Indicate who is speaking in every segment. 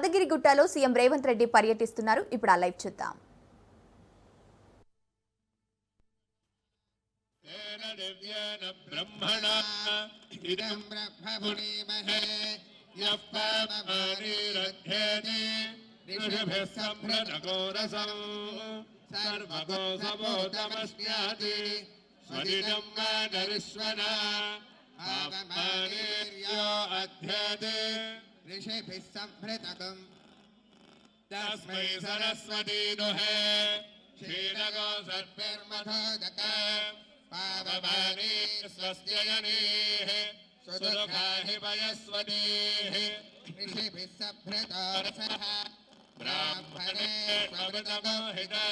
Speaker 1: యాదగిరిగుట్టలో CM Revanth Reddy పర్యటిస్తున్నారు. ఇప్పుడు ఆ లైవ్ చూద్దాం.
Speaker 2: ऋषिभिः संभृतकम् तस्मै सरस्वती दुहे क्षीरगो सर्पिर्मथोदकम् पावमानी स्वस्य जनेः सुदुःखाहि वयस्वतीः ऋषिभिः संभृतोरसः ब्राह्मणे स्वमृतमोहिता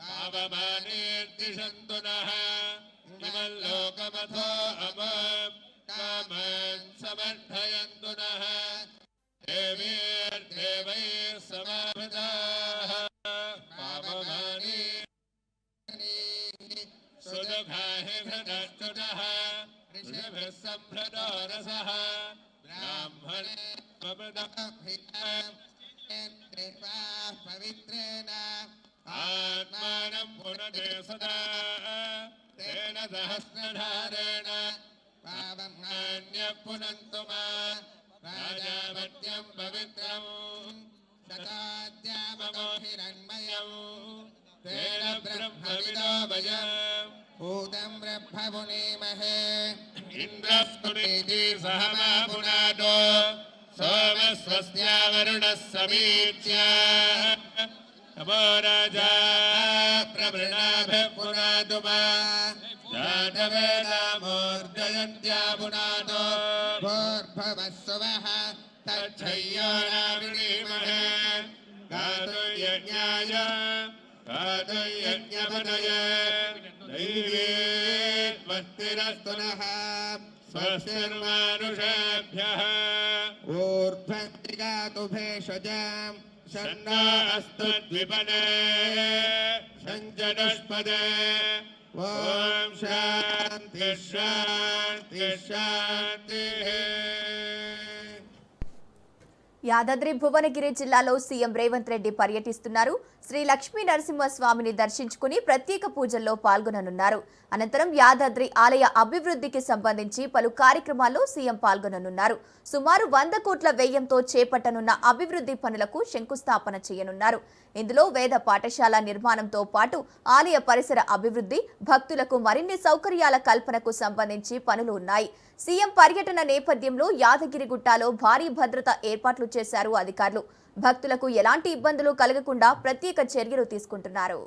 Speaker 2: पावमानीर्दिशन्तु नः इमल्लोकमथो अमम् कामान् समर्थयन्तु नः देवीर्देवैः समावृताः पावमानी सुदुःखाहि भृतश्चुतः ऋषिभिः संभृतो रसः ब्राह्मणे स्वमृतमोहिताः पवित्रेण आत्मानं पुनते सदा तेन सहस्रधारेण पावमान्यः पुनन्तु मा राजावत्यं पवित्रं शताद्यामो हिरण्मयं तेन ब्रह्मविदो वयं भूतं ब्रह्ममुनीमहे इन्द्रस्तुतीति सह मा पुनादो सोमस्वस्या वरुणः समीच्य नमो राजा प्रवृणाभिः पुनातु मा जातवेदामोर्जयन्त्या पुनातो भूर्भुवस्सुवः तच्छय्यो नावृणीमहे गातुं यज्ञाय गातुं यज्ञपतये दैवीर्वत्तिरस्तु नः स्वस्तिर्मानुषेभ्यः ऊर्ध्वन्ति गातु भेषजाम् शन्नो अस्तु द्विपदे सञ्चतुष्पदे ओम शांति शांति शांति।
Speaker 1: యాదాద్రి భువనగిరి జిల్లాలో సీఎం రేవంత్ రెడ్డి పర్యటిస్తున్నారు. శ్రీ లక్ష్మీ నరసింహస్వామిని దర్శించుకుని ప్రత్యేక పూజల్లో పాల్గొననున్నారు. అనంతరం యాదాద్రి ఆలయ అభివృద్ధికి సంబంధించి పలు కార్యక్రమాల్లో సీఎం పాల్గొననున్నారు. సుమారు 100 కోట్ల వ్యయంతో చేపట్టనున్న అభివృద్ధి పనులకు శంకుస్థాపన చేయనున్నారు. ఇందులో వేద పాఠశాల నిర్మాణంతో పాటు ఆలయ పరిసర అభివృద్ధి, భక్తులకు మరిన్ని సౌకర్యాల కల్పనకు సంబంధించి పనులు ఉన్నాయి. సీఎం పర్యటన నేపథ్యంలో యాదగిరిగుట్టలో భారీ భద్రత ఏర్పాట్లు చేశారు అధికారులు. భక్తులకు ఎలాంటి ఇబ్బందులు కలగకుండా ప్రత్యేక చర్యలు తీసుకుంటున్నారు.